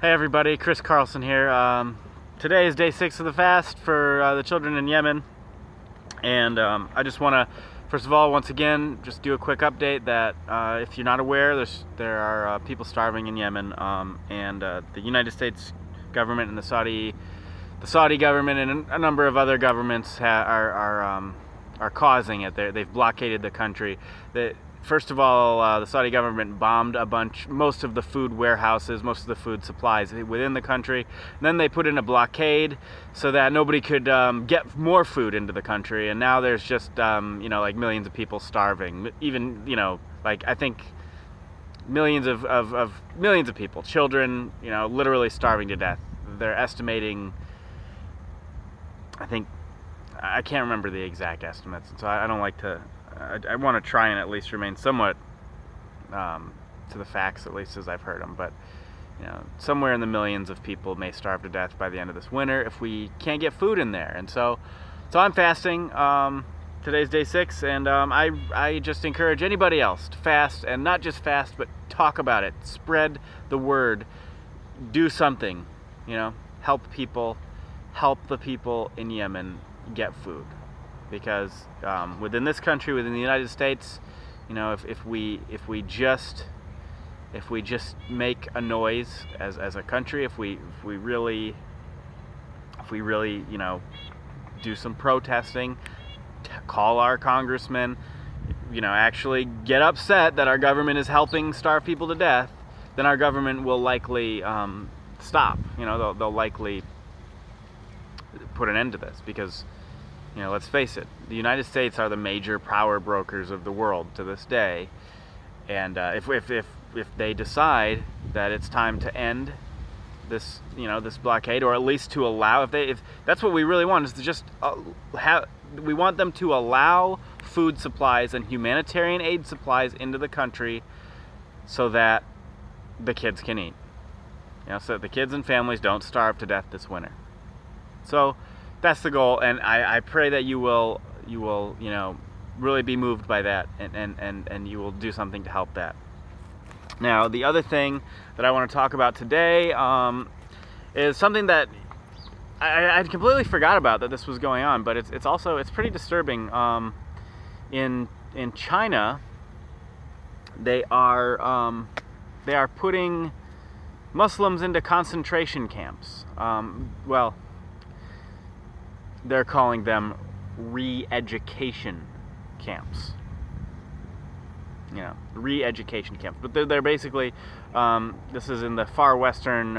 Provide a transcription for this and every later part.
Hey everybody, Chris Carlson here. Today is day 6 of the fast for the children in Yemen, and I just want to, first of all, once again, just do a quick update that if you're not aware, there are people starving in Yemen, and the United States government and the Saudi government and a number of other governments are causing it. They've blockaded the country. First of all, the Saudi government bombed most of the food warehouses, most of the food supplies within the country. And then they put in a blockade so that nobody could get more food into the country. And now there's just, like millions of people starving. Even, like I think millions of people, children, literally starving to death. They're estimating, I can't remember the exact estimates, so I don't like to. I want to try and at least remain somewhat to the facts, at least as I've heard them. But somewhere in the millions of people may starve to death by the end of this winter if we can't get food in there. And so I'm fasting. Today's day 6, and I just encourage anybody else to fast, and not just fast, but talk about it, spread the word, do something. Help people, help the people in Yemen get food. Because within this country, within the United States, if we just make a noise as a country, if we really do some protesting, call our congressmen, actually get upset that our government is helping starve people to death, then our government will likely stop. They'll likely put an end to this, because let's face it, the United States are the major power brokers of the world to this day, and if they decide that it's time to end this this blockade, or at least to allow, if that's what we really want, is to just we want them to allow food supplies and humanitarian aid supplies into the country so that the kids can eat, so that the kids and families don't starve to death this winter. So that's the goal, and I pray that you will really be moved by that, and you will do something to help that. Now, the other thing that I want to talk about today is something that I completely forgot about, that this was going on, but it's pretty disturbing. In China, they are putting Muslims into concentration camps. Well, they're calling them re-education camps. Re-education camps. But they're basically, this is in the far western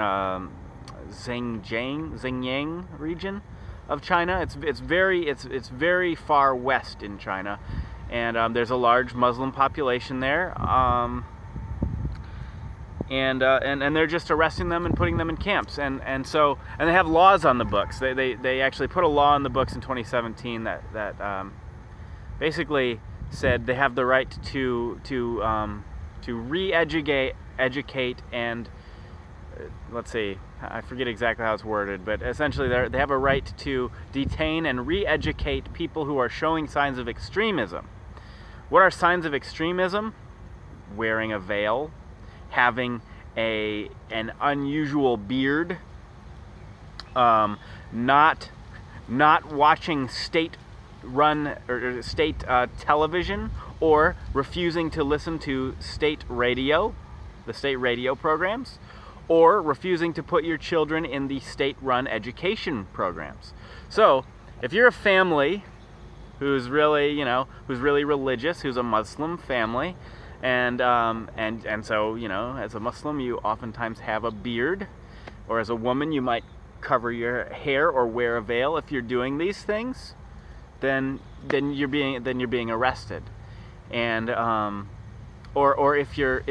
Xinjiang region of China. It's very far west in China, and there's a large Muslim population there. And they're just arresting them and putting them in camps, and they have laws on the books. They actually put a law on the books in 2017 that basically said they have the right to re-educate and let's see, I forget exactly how it's worded, but essentially they have a right to detain and re-educate people who are showing signs of extremism. What are signs of extremism? Wearing a veil, having an unusual beard, not watching state-run or state television, or refusing to listen to state radio, the state radio programs, or refusing to put your children in the state-run education programs. So, if you're a family who's really religious, who's a Muslim family, and so, as a Muslim, you oftentimes have a beard, or as a woman, you might cover your hair or wear a veil. If you're doing these things, then you're being arrested, and or if you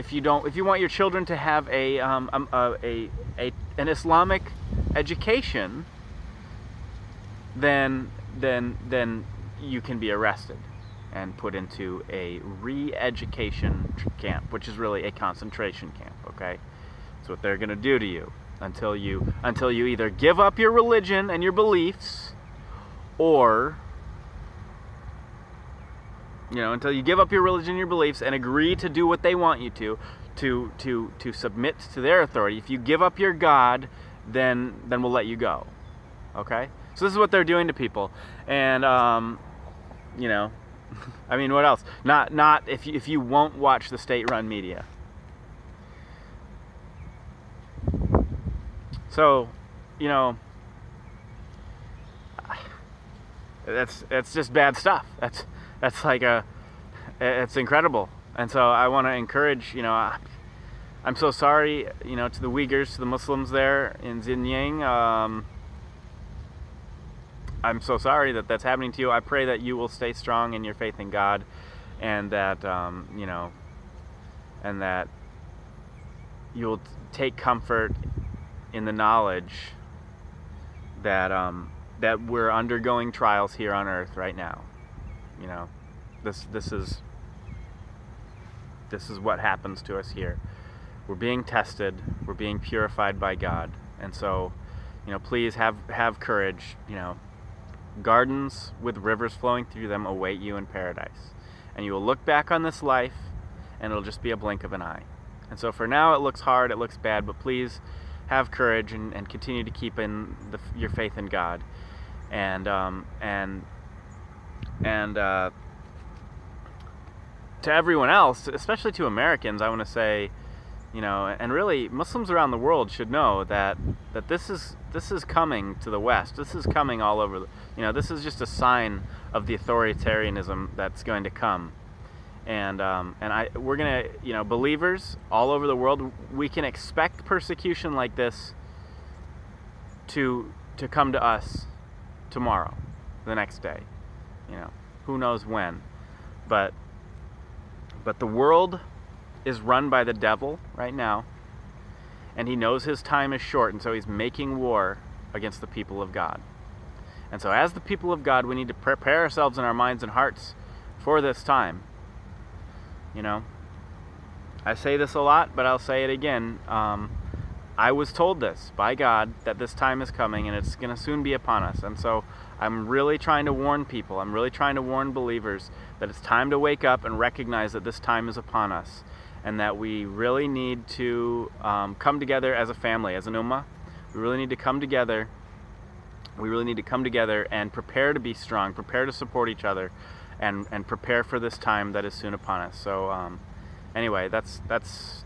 want your children to have an Islamic education, then you can be arrested and put into a re-education camp, which is really a concentration camp. Okay, that's what they're going to do to you until you either give up your religion and your beliefs, or until you give up your religion and your beliefs and agree to do what they want you to to submit to their authority. If you give up your God, then we'll let you go. Okay? So this is what they're doing to people. And you know, I mean, what else? Not if you won't watch the state-run media. So, you know, that's just bad stuff. That's like it's incredible. And so I want to encourage, you know, I'm so sorry, you know, to the Uyghurs, to the Muslims there in Xinjiang. I'm so sorry that that's happening to you. I pray that you will stay strong in your faith in God, and that you know, and that you'll take comfort in the knowledge that that we're undergoing trials here on earth right now. You know, this is what happens to us here. We're being tested. We're being purified by God, and so, you know, please have courage. You know, gardens with rivers flowing through them await you in paradise, and you will look back on this life, and it'll just be a blink of an eye. And so for now, it looks hard, it looks bad, but please have courage and continue to keep in your faith in God, and to everyone else, especially to Americans, I want to say, you know, and really Muslims around the world should know that this is coming to the West. This is coming all over. You know, this is just a sign of the authoritarianism that's going to come. And we're gonna, you know, believers all over the world, we can expect persecution like this to come to us tomorrow, the next day. You know, who knows when, but the world is run by the devil right now, and he knows his time is short, and so he's making war against the people of God. And so as the people of God, we need to prepare ourselves in our minds and hearts for this time. You know, I say this a lot, but I'll say it again. I was told this by God, that this time is coming and it's going to soon be upon us. And so I'm really trying to warn people, I'm really trying to warn believers that it's time to wake up and recognize that this time is upon us, and that we really need to come together as a family, as an ummah. We really need to come together. We really need to come together and prepare to be strong, prepare to support each other, and prepare for this time that is soon upon us. So anyway, that's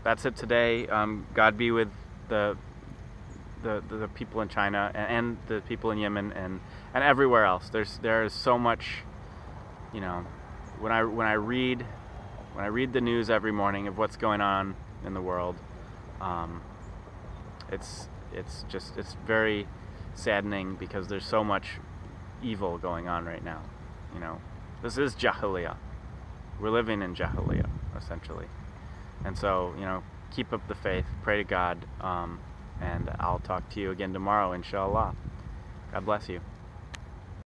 it today. God be with the people in China and the people in Yemen and everywhere else. There is so much, you know, when I read the news every morning of what's going on in the world, it's very saddening, because there's so much evil going on right now. You know, this is Jahiliyyah. We're living in Jahiliyyah, essentially. And so, you know, keep up the faith, pray to God, and I'll talk to you again tomorrow, inshallah. God bless you.